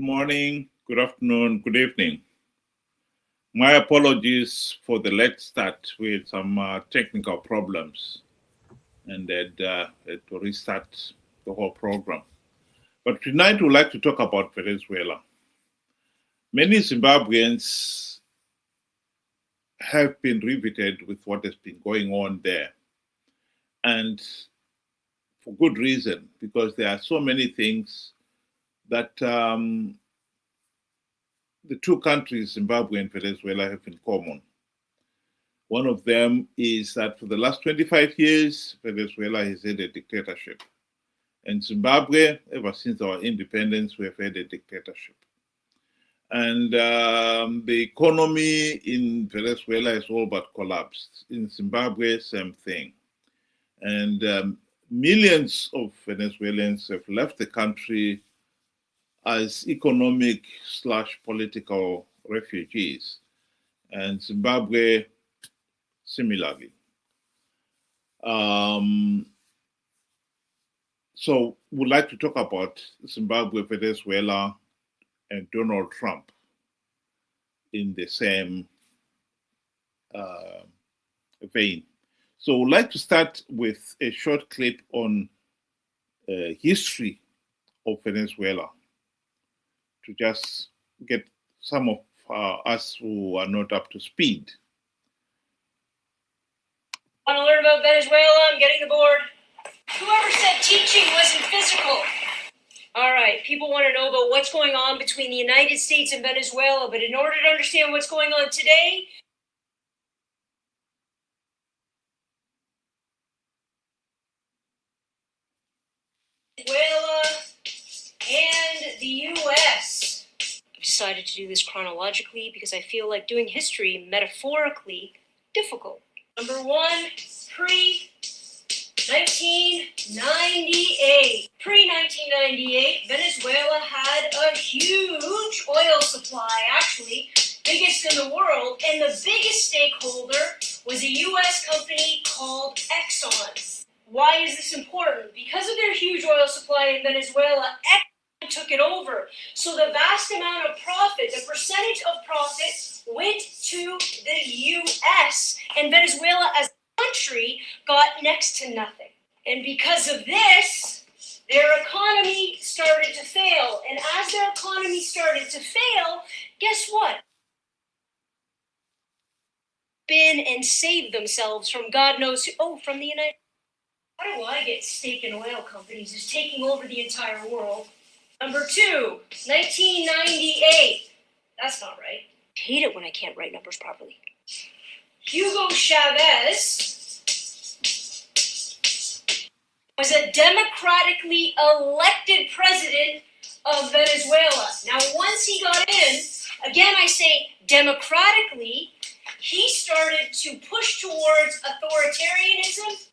morning, good afternoon, good evening. My apologies for the late start with some technical problems and it will restart the whole program. But tonight we'd like to talk about Venezuela. Many Zimbabweans have been riveted with what has been going on there. And for good reason, because there are so many things that the two countries, Zimbabwe and Venezuela, have in common. One of them is that for the last 25 years, Venezuela has had a dictatorship. And Zimbabwe, ever since our independence, we have had a dictatorship. And the economy in Venezuela has all but collapsed. In Zimbabwe, same thing. And millions of Venezuelans have left the country as economic/political refugees, and Zimbabwe similarly. So we'd like to talk about Zimbabwe, Venezuela, and Donald Trump in the same vein. So we'd like to start with a short clip on history of Venezuela, to just get some of us who are not up to speed. Want to learn about Venezuela? I'm getting the board. Whoever said teaching wasn't physical? All right, people want to know about what's going on between the United States and Venezuela, but in order to understand what's going on today, Venezuela and the U.S. I've decided to do this chronologically because I feel like doing history metaphorically difficult. Number one, pre-1998. Pre-1998, Venezuela had a huge oil supply, actually, biggest in the world, and the biggest stakeholder was a U.S. company called Exxon. Why is this important? Because of their huge oil supply in Venezuela, Exxon took it over. So the vast amount of profit, the percentage of profit, went to the U.S. and Venezuela as a country got next to nothing. And because of this, their economy started to fail. And as their economy started to fail, guess what? Been and saved themselves from God knows who. From the United States. How do I get steak and oil companies is taking over the entire world? Number two, 1998. That's not right. I hate it when I can't write numbers properly. Hugo Chavez was a democratically elected president of Venezuela. Now, once he got in, again I say democratically, he started to push towards authoritarianism,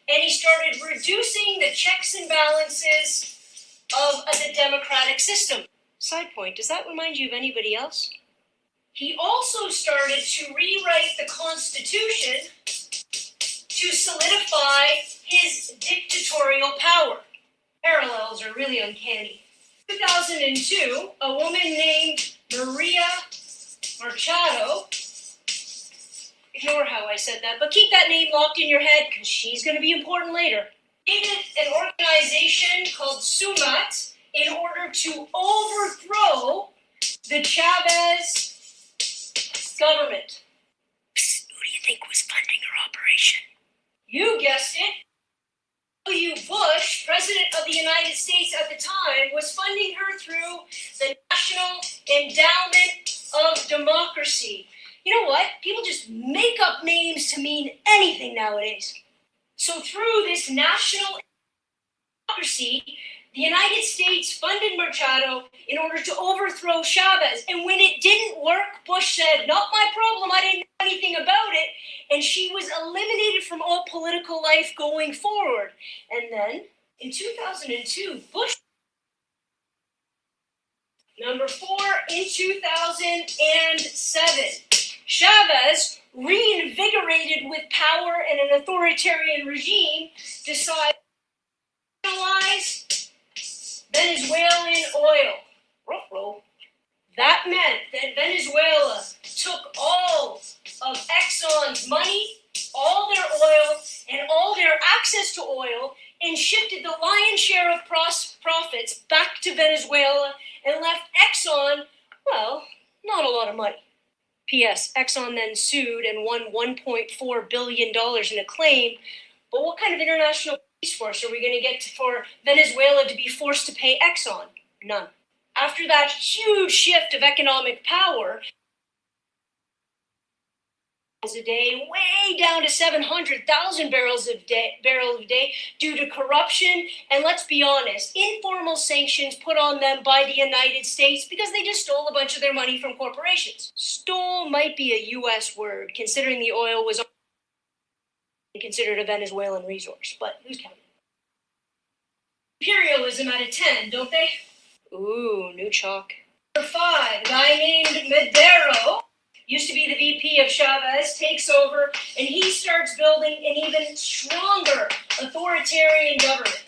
and he started reducing the checks and balances of the democratic system. Side point, does that remind you of anybody else? He also started to rewrite the Constitution to solidify his dictatorial power. Parallels are really uncanny. In 2002, a woman named Maria Machado, ignore how I said that, but keep that name locked in your head because she's going to be important later, created an organization called SUMAT in order to overthrow the Chavez government. Psst, who do you think was funding her operation? You guessed it. W. Bush, President of the United States at the time, was funding her through the National Endowment of Democracy. You know what? People just make up names to mean anything nowadays. So through this national democracy, the United States funded Machado in order to overthrow Chavez. And when it didn't work, Bush said, not my problem, I didn't know anything about it. And she was eliminated from all political life going forward. And then, in 2002, Bush... Number four, in 2007, Chavez, reinvigorated with power and an authoritarian regime, decided to nationalize Venezuelan oil. Ruh-roh. That meant that Venezuela took all of Exxon's money, all their oil, and all their access to oil, and shifted the lion's share of profits back to Venezuela and left Exxon, well, not a lot of money. P.S. Exxon then sued and won $1.4 billion in a claim. But what kind of international police force are we going to get for Venezuela to be forced to pay Exxon? None. After that huge shift of economic power, a day, way down to 700,000 barrels a day due to corruption and, let's be honest, informal sanctions put on them by the United States because they just stole a bunch of their money from corporations. Stole might be a U.S. word, considering the oil was considered a Venezuelan resource, but who's counting? Imperialism out of 10, don't they? Ooh, new chalk. Number 5, a guy named Madero, used to be the VP of Chavez, takes over, and he starts building an even stronger authoritarian government.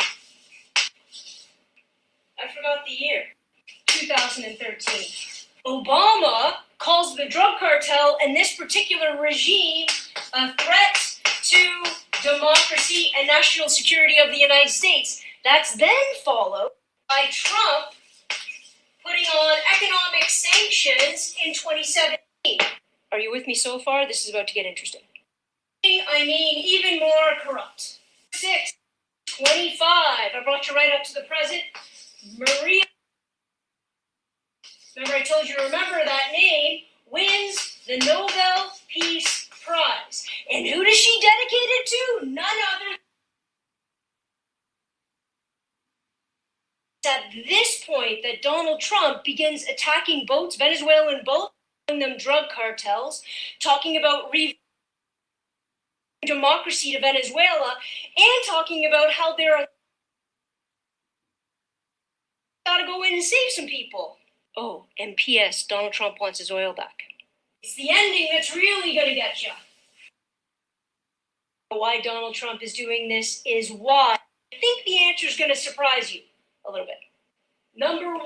I forgot the year. 2013. Obama calls the drug cartel and this particular regime a threat to democracy and national security of the United States. That's then followed by Trump putting on economic sanctions in 2017. Are you with me so far? This is about to get interesting. I mean, even more corrupt. 6, 25. I brought you right up to the present. Maria. Remember I told you to remember that name, wins the Nobel Peace Prize. And who does she dedicate it to? None other. It's at this point that Donald Trump begins attacking boats, Venezuelan boats, calling them drug cartels, talking about democracy to Venezuela, and talking about how they're gotta go in and save some people. Oh, and P.S. Donald Trump wants his oil back. It's the ending that's really gonna get you. Why Donald Trump is doing this is why. I think the answer is gonna surprise you a little bit. Number 1,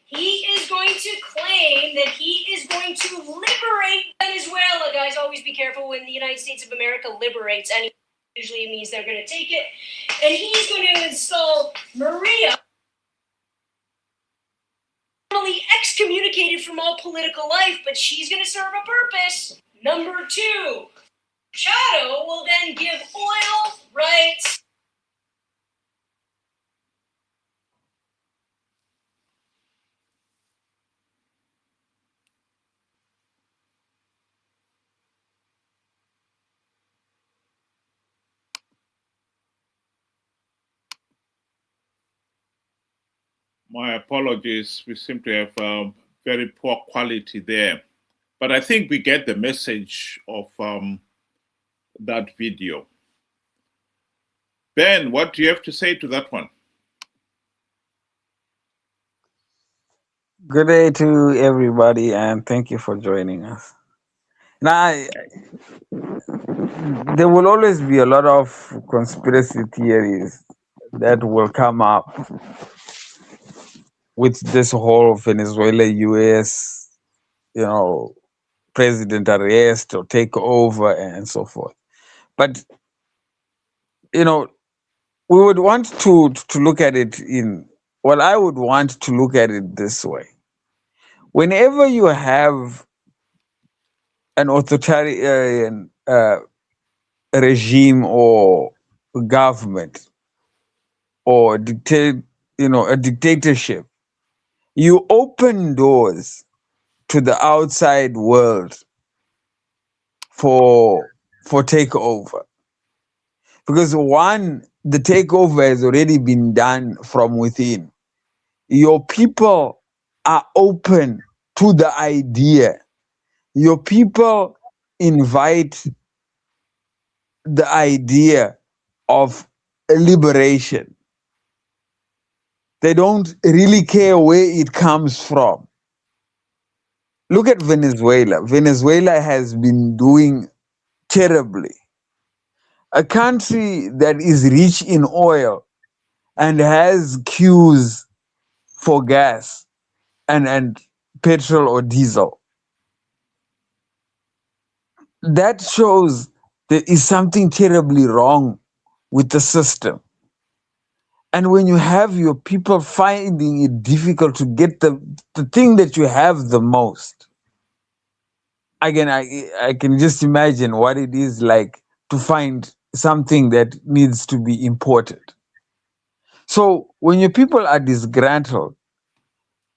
he is going to claim that he is going to liberate Venezuela. Guys, always be careful when the United States of America liberates anyone. Usually it means they're going to take it. And he's going to install Maria, normally excommunicated from all political life, but she's going to serve a purpose. Number 2, Chado will then give oil rights. My apologies. We simply have very poor quality there. But I think we get the message of that video. Ben, what do you have to say to that one? Good day to everybody, and thank you for joining us. Now, there will always be a lot of conspiracy theories that will come up with this whole Venezuela US, president arrest or take over and so forth. But, we would want to look at it I would want to look at it this way. Whenever you have an authoritarian regime or government or a dictatorship, you open doors to the outside world for takeover. Because one, the takeover has already been done from within. Your people are open to the idea. Your people invite the idea of liberation. They don't really care where it comes from. Look at Venezuela. Venezuela has been doing terribly. A country that is rich in oil and has queues for gas and petrol or diesel. That shows there is something terribly wrong with the system. And when you have your people finding it difficult to get the thing that you have the most, again, I can just imagine what it is like to find something that needs to be imported. So when your people are disgruntled,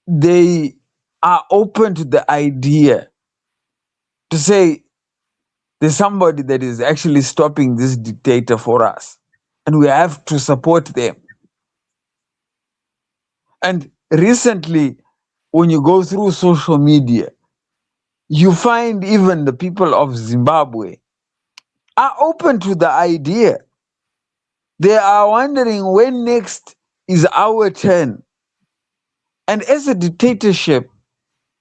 they are open to the idea to say there's somebody that is actually stopping this dictator for us, and we have to support them. And recently, when you go through social media, you find even the people of Zimbabwe are open to the idea. They are wondering when next is our turn. And as a dictatorship,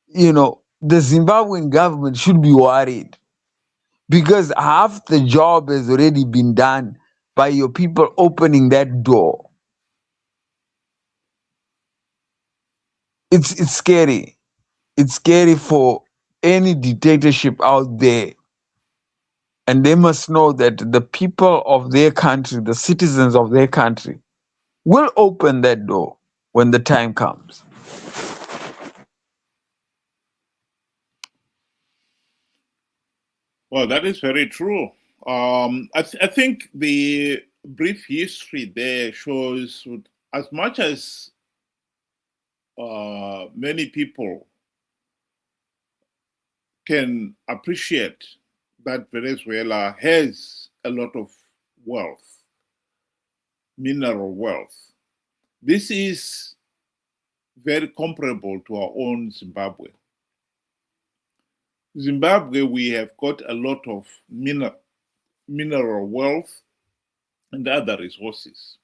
the Zimbabwean government should be worried because half the job has already been done by your people opening that door. It's scary. It's scary for any dictatorship out there. And they must know that the people of their country, the citizens of their country, will open that door when the time comes. Well, that is very true. I think the brief history there shows, as much as many people can appreciate that Venezuela has a lot of wealth, mineral wealth. This is very comparable to our own Zimbabwe. Zimbabwe, we have got a lot of mineral wealth and other resources.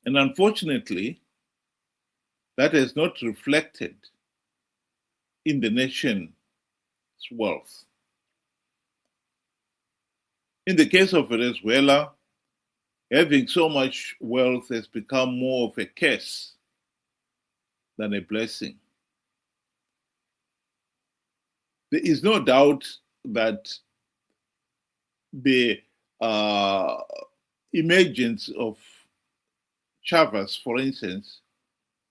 And unfortunately, that has not reflected in the nation's wealth. In the case of Venezuela, having so much wealth has become more of a curse than a blessing. There is no doubt that the emergence of Chavez, for instance,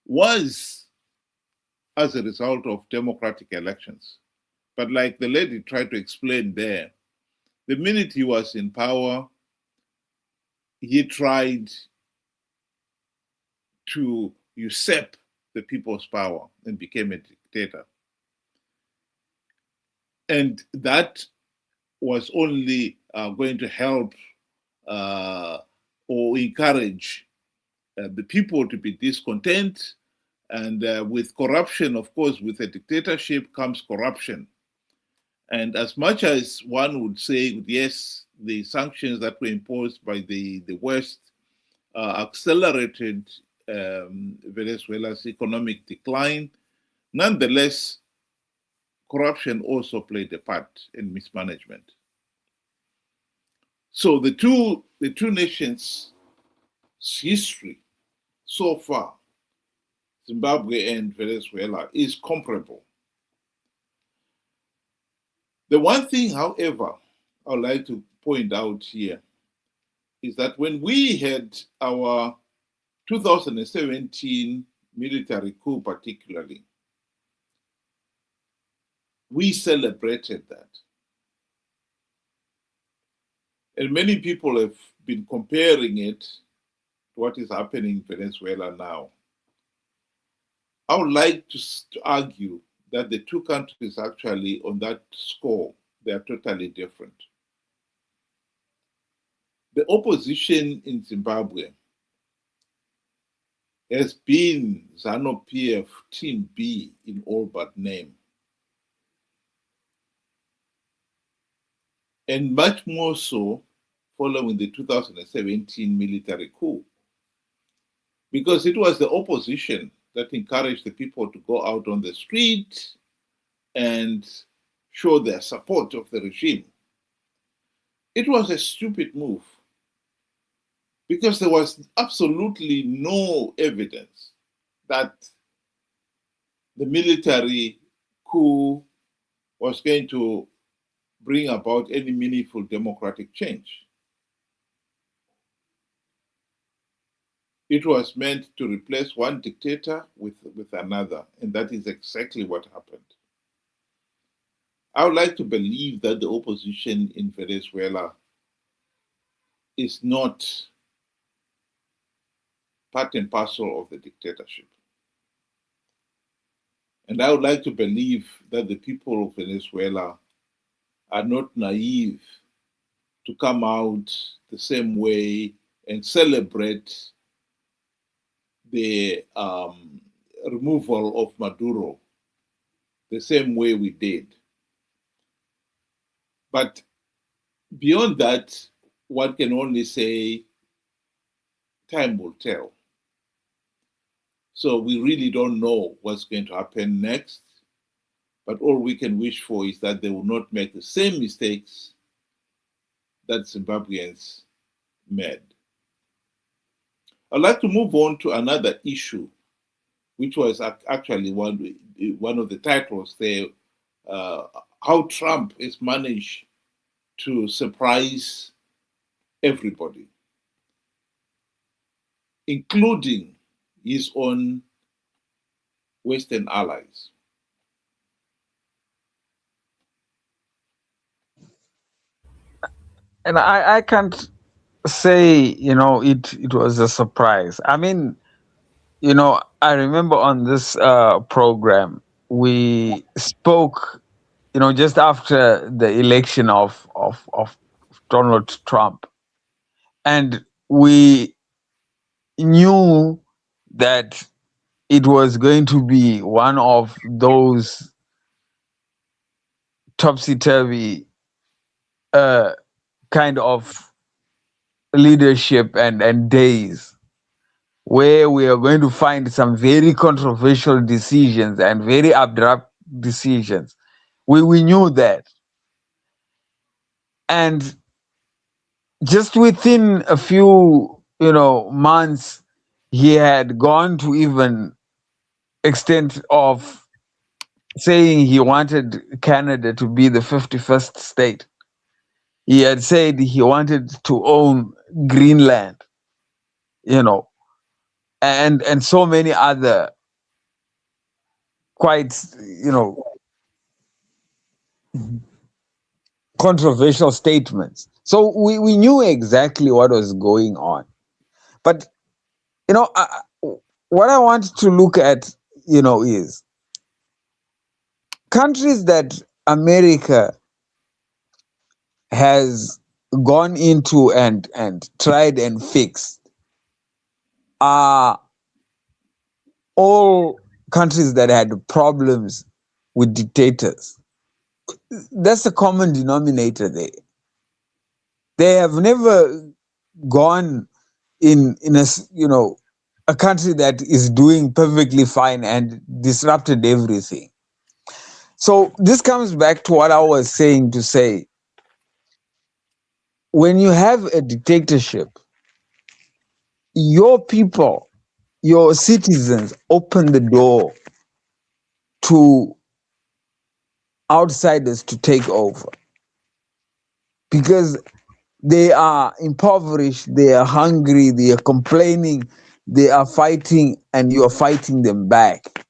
was as a result of democratic elections. But like the lady tried to explain there, the minute he was in power, he tried to usurp the people's power and became a dictator. And that was only going to help or encourage the people to be discontent. And with corruption, of course, with a dictatorship comes corruption. And as much as one would say, yes, the sanctions that were imposed by the West accelerated Venezuela's economic decline, nonetheless, corruption also played a part in mismanagement. So the two nations' history so far, Zimbabwe and Venezuela, is comparable. The one thing, however, I would like to point out here is that when we had our 2017 military coup, particularly, we celebrated that. And many people have been comparing it to what is happening in Venezuela now. I would like to argue that the two countries actually, on that score, they are totally different. The opposition in Zimbabwe has been ZANU-PF Team B in all but name. And much more so following the 2017 military coup, because it was the opposition that encouraged the people to go out on the street and show their support of the regime. It was a stupid move because there was absolutely no evidence that the military coup was going to bring about any meaningful democratic change. It was meant to replace one dictator with another, and that is exactly what happened. I would like to believe that the opposition in Venezuela is not part and parcel of the dictatorship. And I would like to believe that the people of Venezuela are not naive to come out the same way and celebrate the removal of Maduro the same way we did. But beyond that, one can only say time will tell. So we really don't know what's going to happen next. But all we can wish for is that they will not make the same mistakes that Zimbabweans made. I'd like to move on to another issue, which was actually one of the titles there, how Trump has managed to surprise everybody, including his own Western allies. And I can't say, it was a surprise. I mean, I remember on this program, we spoke, just after the election of Donald Trump. And we knew that it was going to be one of those topsy-turvy kind of leadership and days where we are going to find some very controversial decisions and very abrupt decisions. We knew that. And just within a few, months, he had gone to even extent of saying he wanted Canada to be the 51st state. He had said he wanted to own Greenland, and so many other quite, controversial statements. So we knew exactly what was going on. But, what I want to look at, is countries that America has gone into and tried and fixed are all countries that had problems with dictators. That's the common denominator there. They have never gone in a country that is doing perfectly fine and disrupted everything. So this comes back to what I was saying, to say, when you have a dictatorship, your people, your citizens open the door to outsiders to take over, because they are impoverished, they are hungry, they are complaining, they are fighting, and you are fighting them back.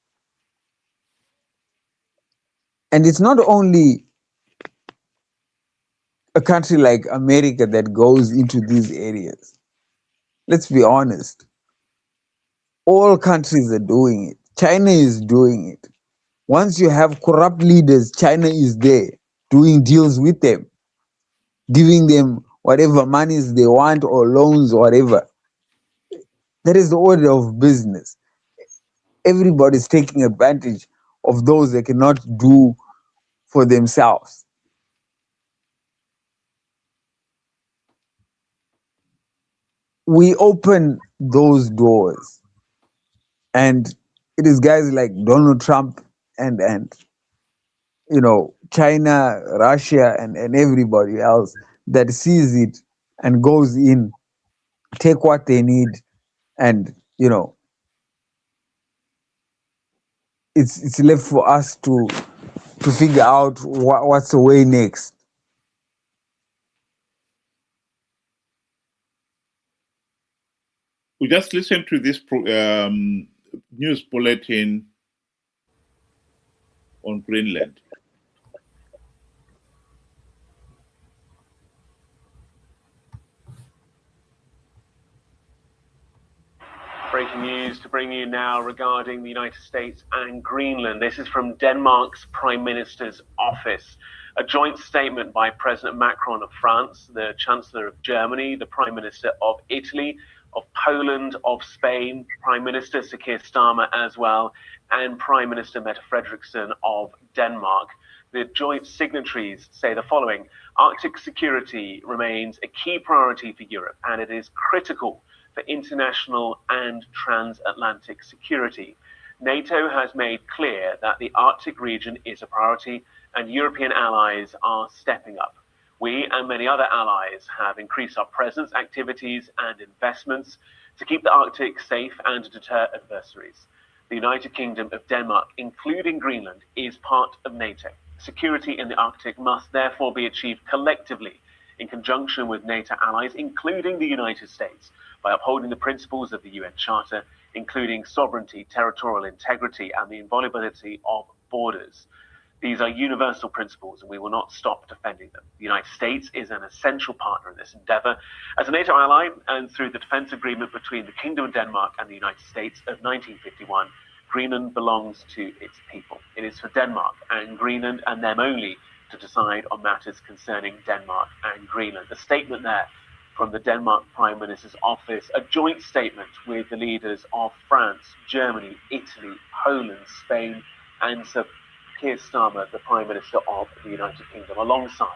And it's not only a country like America that goes into these areas. Let's be honest. All countries are doing it. China is doing it. Once you have corrupt leaders, China is there doing deals with them, giving them whatever monies they want or loans or whatever. That is the order of business. Everybody's taking advantage of those they cannot do for themselves. We open those doors, and it is guys like Donald Trump and China, Russia, and everybody else that sees it and goes in take what they need, and it's left for us to figure out what's the way next. We just listened to this news bulletin on Greenland. Breaking news to bring you now regarding the United States and Greenland. This is from Denmark's Prime Minister's office. A joint statement by President Macron of France, the Chancellor of Germany, the Prime Minister of Italy, of Poland, of Spain, Prime Minister Sir Keir Starmer as well, and Prime Minister Mette Frederiksen of Denmark. The joint signatories say the following: Arctic security remains a key priority for Europe, and it is critical for international and transatlantic security. NATO has made clear that the Arctic region is a priority, and European allies are stepping up. We and many other allies have increased our presence, activities, and investments to keep the Arctic safe and to deter adversaries. The United Kingdom of Denmark, including Greenland, is part of NATO. Security in the Arctic must therefore be achieved collectively in conjunction with NATO allies, including the United States, by upholding the principles of the UN Charter, including sovereignty, territorial integrity, and the inviolability of borders. These are universal principles, and we will not stop defending them. The United States is an essential partner in this endeavor. As a NATO ally, and through the defense agreement between the Kingdom of Denmark and the United States of 1951, Greenland belongs to its people. It is for Denmark and Greenland and them only to decide on matters concerning Denmark and Greenland. The statement there from the Denmark Prime Minister's office, a joint statement with the leaders of France, Germany, Italy, Poland, Spain, and Sir Keir Starmer, the Prime Minister of the United Kingdom, alongside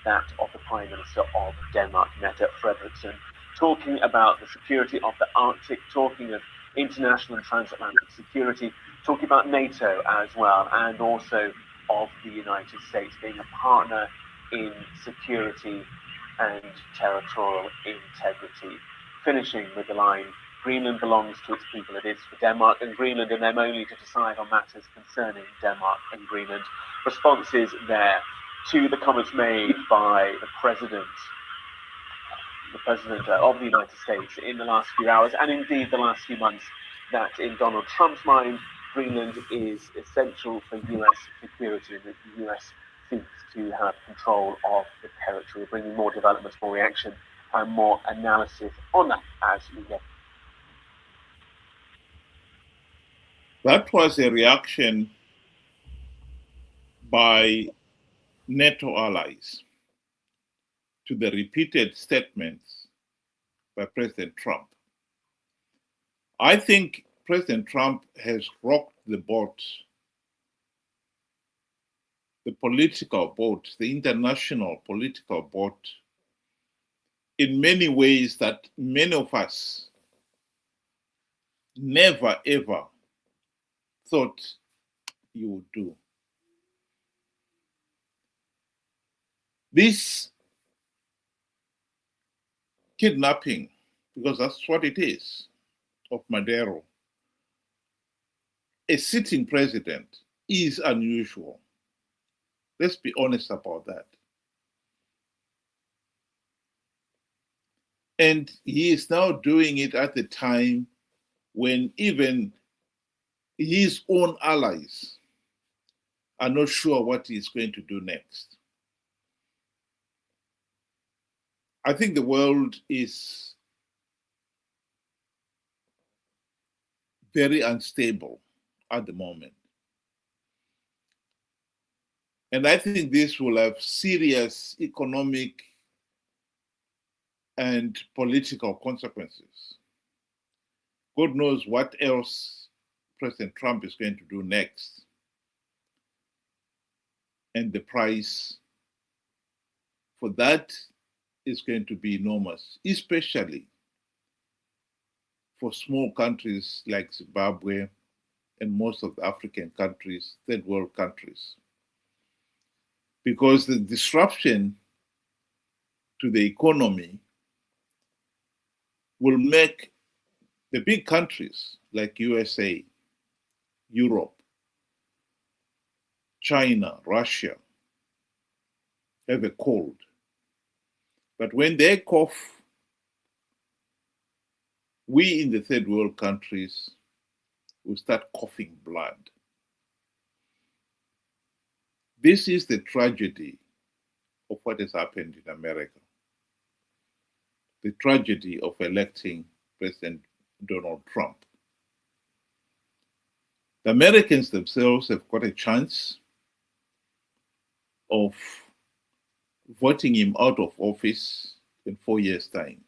that of the Prime Minister of Denmark, Mette Frederiksen, talking about the security of the Arctic, talking of international and transatlantic security, talking about NATO as well, and also of the United States being a partner in security and territorial integrity. Finishing with the line, Greenland belongs to its people. It is for Denmark and Greenland and them only to decide on matters concerning Denmark and Greenland. Responses there to the comments made by the President of the United States in the last few hours, and indeed the last few months, that in Donald Trump's mind, Greenland is essential for US security, and that the US seeks to have control of the territory. Bringing more developments, more reaction, and more analysis on that as we go. That was a reaction by NATO allies to the repeated statements by President Trump. I think President Trump has rocked the boat, the political boat, the international political boat, in many ways that many of us never ever thought you would do. This kidnapping, because that's what it is, of Maduro, a sitting president, is unusual. Let's be honest about that. And he is now doing it at the time when even his own allies are not sure what he's going to do next. I think the world is very unstable at the moment. And I think this will have serious economic and political consequences. God knows what else President Trump is going to do next. And the price for that is going to be enormous, especially for small countries like Zimbabwe and most of the African countries, third world countries. Because the disruption to the economy will make the big countries like USA, Europe, China, Russia have a cold. But when they cough, we in the third world countries will start coughing blood. This is the tragedy of what has happened in America. The tragedy of electing President Donald Trump. The Americans themselves have got a chance of voting him out of office in 4 years' time.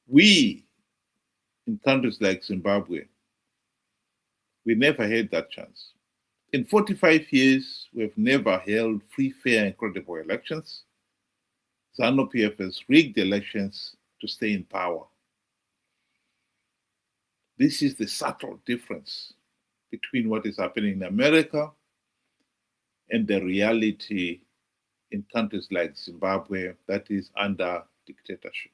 We, in countries like Zimbabwe, we never had that chance. In 45 years, we've never held free, fair, and credible elections. ZANU-PF has rigged elections to stay in power. This is the subtle difference between what is happening in America and the reality in countries like Zimbabwe that is under dictatorship.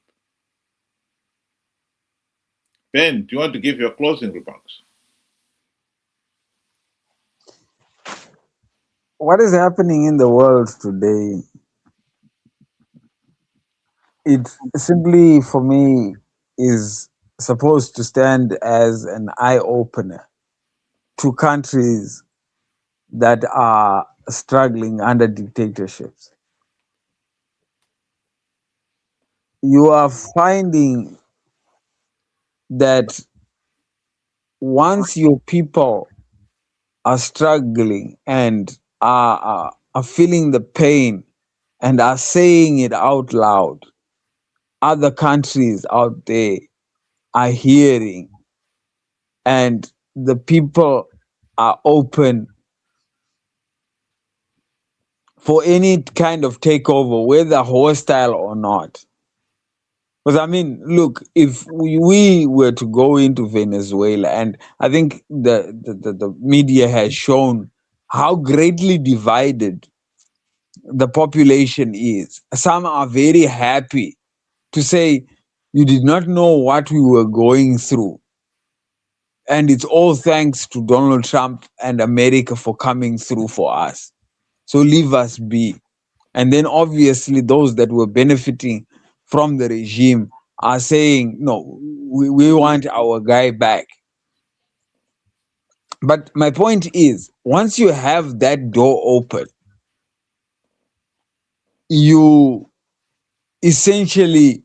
Ben, do you want to give your closing remarks? What is happening in the world today, it simply for me is supposed to stand as an eye-opener to countries that are struggling under dictatorships. You are finding that once your people are struggling and are feeling the pain and are saying it out loud, other countries out there are hearing, and the people are open for any kind of takeover, whether hostile or not. Because I mean, look, if we were to go into Venezuela, and I think the media has shown how greatly divided the population is. Some are very happy to say, you did not know what we were going through. And it's all thanks to Donald Trump and America for coming through for us. So leave us be. And then obviously those that were benefiting from the regime are saying, no, we want our guy back. But my point is, once you have that door open, you essentially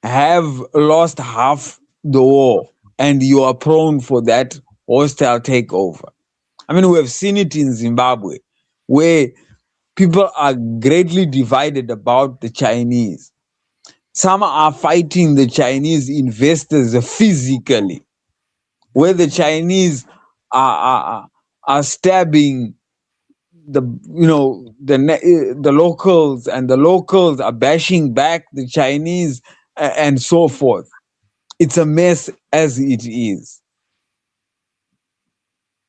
have lost half the war and you are prone for that hostile takeover. I mean, we have seen it in Zimbabwe, where people are greatly divided about the Chinese. Some are fighting the Chinese investors physically, where the Chinese are stabbing the locals, and the locals are bashing back the Chinese and so forth. It's a mess as it is.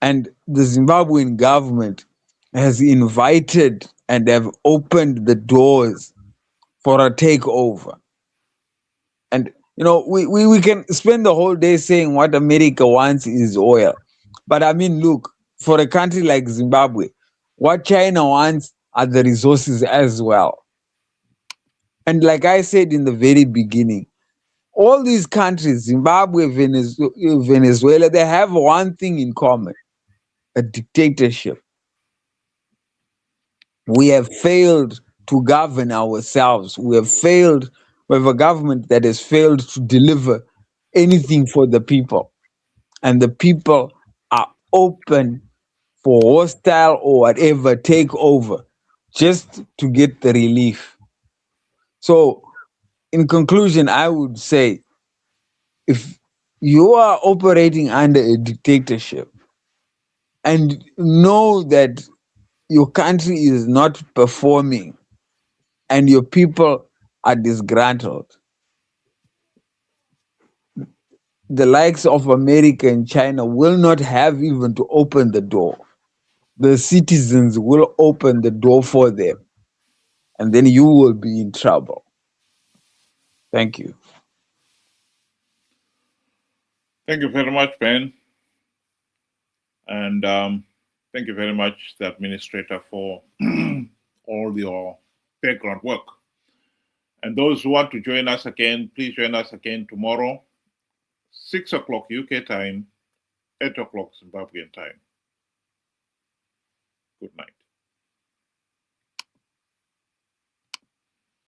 And the Zimbabwean government has invited and have opened the doors for a takeover. And, you know, we can spend the whole day saying what America wants is oil. But I mean, look, for a country like Zimbabwe, what China wants are the resources as well. And like I said in the very beginning, all these countries, Zimbabwe, Venezuela, they have one thing in common: a dictatorship. We have failed to govern ourselves. We have a government that has failed to deliver anything for the people. And the people are open for hostile or whatever takeover just to get the relief. So, in conclusion, I would say, if you are operating under a dictatorship and know that your country is not performing and your people are disgruntled, the likes of America and China will not have even to open the door. The citizens will open the door for them, and then you will be in trouble. Thank you. Thank you very much, Ben. And thank you very much, the administrator, for all your background work. And those who want to join us again, please join us again tomorrow, 6 o'clock UK time, 8 o'clock Zimbabwean time. Good night.